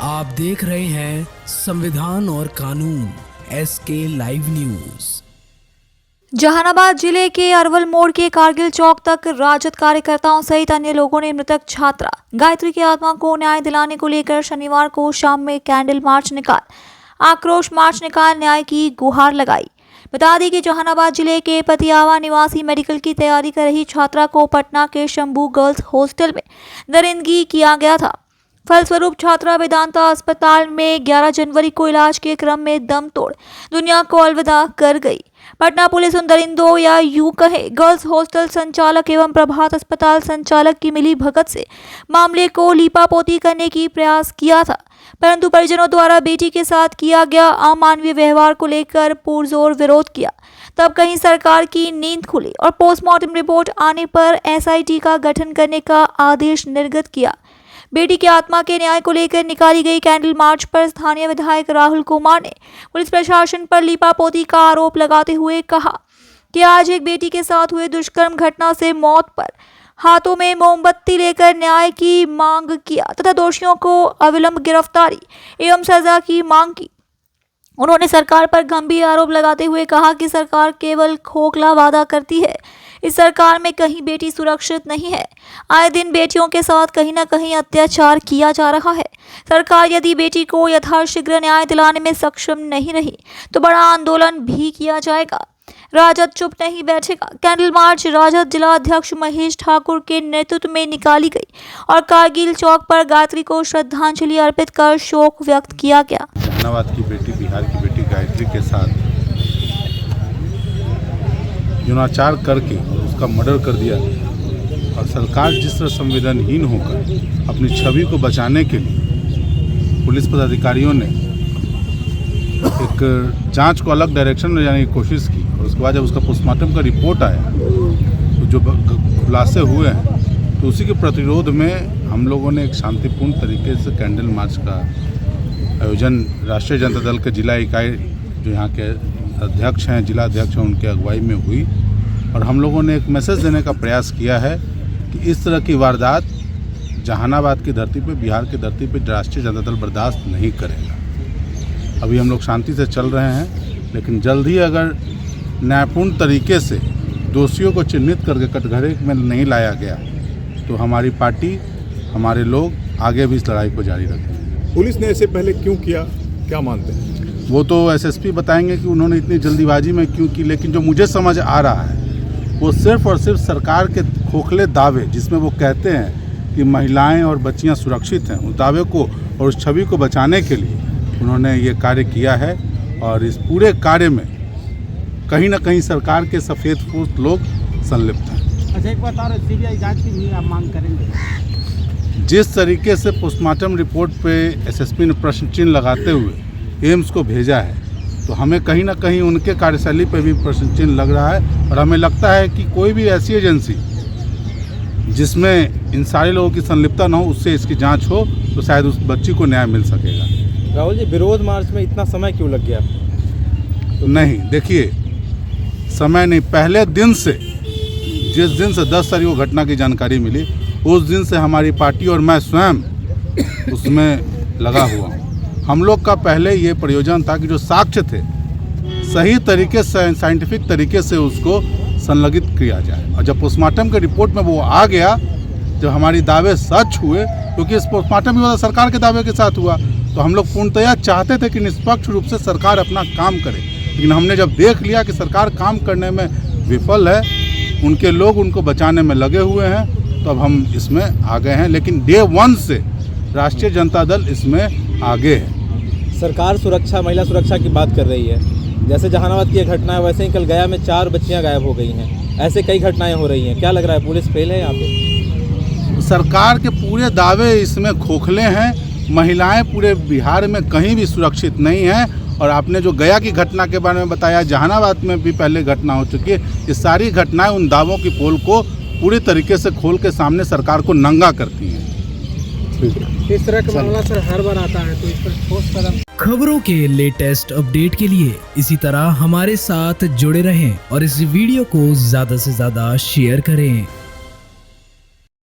आप देख रहे हैं संविधान और कानून SK लाइव न्यूज। जहानाबाद जिले के अरवल मोड़ के कारगिल चौक तक राजद कार्यकर्ताओं सहित अन्य लोगों ने मृतक छात्रा गायत्री की आत्मा को न्याय दिलाने को लेकर शनिवार को शाम में कैंडल मार्च निकाल आक्रोश मार्च निकाल न्याय की गुहार लगाई। बता दें कि जहानाबाद जिले के पतियावा निवासी मेडिकल की तैयारी कर रही छात्रा को पटना के शंभू गर्ल्स हॉस्टल में दरिंदगी किया गया था। फलस्वरूप छात्रा वेदांता अस्पताल में 11 जनवरी को इलाज के क्रम में दम तोड़ दुनिया को अलविदा कर गई। पटना पुलिस उन दरिंदों या यूं कहे गर्ल्स हॉस्टल संचालक एवं प्रभात अस्पताल संचालक की मिली भगत से मामले को लीपापोती करने की प्रयास किया था, परंतु परिजनों द्वारा बेटी के साथ किया गया अमानवीय व्यवहार को लेकर पुरजोर विरोध किया। तब कहीं सरकार की नींद खुली और पोस्टमार्टम रिपोर्ट आने पर SIT का गठन करने का आदेश निर्गत किया। बेटी की आत्मा के न्याय को लेकर निकाली गई कैंडल मार्च पर स्थानीय विधायक राहुल कुमार ने पुलिस प्रशासन पर लीपापोती का आरोप लगाते हुए कहा कि आज एक बेटी के साथ हुए दुष्कर्म घटना से मौत पर हाथों में मोमबत्ती लेकर न्याय की मांग किया तथा दोषियों को अविलंब गिरफ्तारी एवं सजा की मांग की। उन्होंने सरकार पर गंभीर आरोप लगाते हुए कहा कि सरकार केवल खोखला वादा करती है। इस सरकार में कहीं बेटी सुरक्षित नहीं है। आए दिन बेटियों के साथ कहीं न कहीं अत्याचार किया जा रहा है। सरकार यदि बेटी को यथाशीघ्र न्याय दिलाने में सक्षम नहीं रही तो बड़ा आंदोलन भी किया जाएगा। राजद चुप नहीं बैठेगा। कैंडल मार्च राजद जिला अध्यक्ष महेश ठाकुर के नेतृत्व में निकाली गई और कारगिल चौक पर गायत्री को श्रद्धांजलि अर्पित कर शोक व्यक्त किया गया। जहानाबाद की बेटी, बिहार की बेटी गायत्री के साथ जुनाचार करके उसका मर्डर कर दिया और सरकार जिस तरह संवेदनहीन होकर अपनी छवि को बचाने के लिए पुलिस पदाधिकारियों ने एक जांच को अलग डायरेक्शन में जाने की कोशिश की और उसके बाद जब उसका पोस्टमार्टम का रिपोर्ट आया तो जो खुलासे हुए हैं तो उसी के प्रतिरोध में हम लोगों ने एक शांतिपूर्ण तरीके से कैंडल मार्च का आयोजन राष्ट्रीय जनता दल के जिला इकाई जो यहाँ के अध्यक्ष हैं, जिला अध्यक्ष हैं, उनके अगुवाई में हुई और हम लोगों ने एक मैसेज देने का प्रयास किया है कि इस तरह की वारदात जहानाबाद की धरती पे, बिहार की धरती पे राष्ट्रीय जनता दल बर्दाश्त नहीं करेगा। अभी हम लोग शांति से चल रहे हैं, लेकिन जल्द ही अगर न्यायपूर्ण तरीके से दोषियों को चिन्हित करके कटघरे में नहीं लाया गया तो हमारी पार्टी, हमारे लोग आगे भी इस लड़ाई को जारी रखेंगे। पुलिस ने ऐसे पहले क्यों किया, क्या मानते हैं? वो तो SSP बताएंगे कि उन्होंने इतनी जल्दीबाजी में क्यों की, लेकिन जो मुझे समझ आ रहा है वो सिर्फ और सिर्फ सरकार के खोखले दावे जिसमें वो कहते हैं कि महिलाएं और बच्चियां सुरक्षित हैं, उस दावे को और उस छवि को बचाने के लिए उन्होंने ये कार्य किया है और इस पूरे कार्य में कहीं ना कहीं सरकार के सफ़ेदपोश लोग संलिप्त हैं। अच्छा, एक बात और, CBI जांच की भी आप मांग करेंगे? जिस तरीके से पोस्टमार्टम रिपोर्ट पे SSP ने प्रश्न चिन्ह लगाते हुए एम्स को भेजा है तो हमें कहीं ना कहीं उनके कार्यशैली पे भी प्रश्न चिन्ह लग रहा है और हमें लगता है कि कोई भी ऐसी एजेंसी जिसमें इन सारे लोगों की संलिप्तता न हो उससे इसकी जांच हो तो शायद उस बच्ची को न्याय मिल सकेगा। राहुल जी, विरोध मार्च में इतना समय क्यों लग गया? तो नहीं, देखिए समय नहीं, पहले दिन से, जिस दिन से 10 तारीख को घटना की जानकारी मिली उस दिन से हमारी पार्टी और मैं स्वयं उसमें लगा हुआ हूँ। हम लोग का पहले ये प्रयोजन था कि जो साक्ष्य थे सही तरीके से, साइंटिफिक तरीके से उसको संलग्नित किया जाए और जब पोस्टमार्टम के रिपोर्ट में वो आ गया, जब हमारी दावे सच हुए, क्योंकि इस पोस्टमार्टम में सरकार के दावे के साथ हुआ तो हम लोग पूर्णतया चाहते थे कि निष्पक्ष रूप से सरकार अपना काम करे, लेकिन हमने जब देख लिया कि सरकार काम करने में विफल है, उनके लोग उनको बचाने में लगे हुए हैं, तो अब हम इसमें आ गए हैं। लेकिन डे 1 से राष्ट्रीय जनता दल इसमें आगे है। सरकार सुरक्षा, महिला सुरक्षा की बात कर रही है। जैसे जहानाबाद की एक घटना है वैसे ही कल गया में 4 बच्चियां गायब हो गई हैं। ऐसे कई घटनाएं हो रही हैं। क्या लग रहा है, पुलिस फेल है यहाँ पे? सरकार के पूरे दावे इसमें खोखले हैं। महिलाएं पूरे बिहार में कहीं भी सुरक्षित नहीं हैं और आपने जो गया की घटना के बारे में बताया, जहानाबाद में भी पहले घटना हो चुकी है। ये सारी घटनाएं उन दावों की पोल को पूरी तरीके से खोल के सामने सरकार को नंगा करती हैं। इस तरह का मामला सर हर बार आता है, तो इस पर ठोस कदम। खबरों के लेटेस्ट अपडेट के लिए इसी तरह हमारे साथ जुड़े रहें और इस वीडियो को ज्यादा से ज्यादा शेयर करें।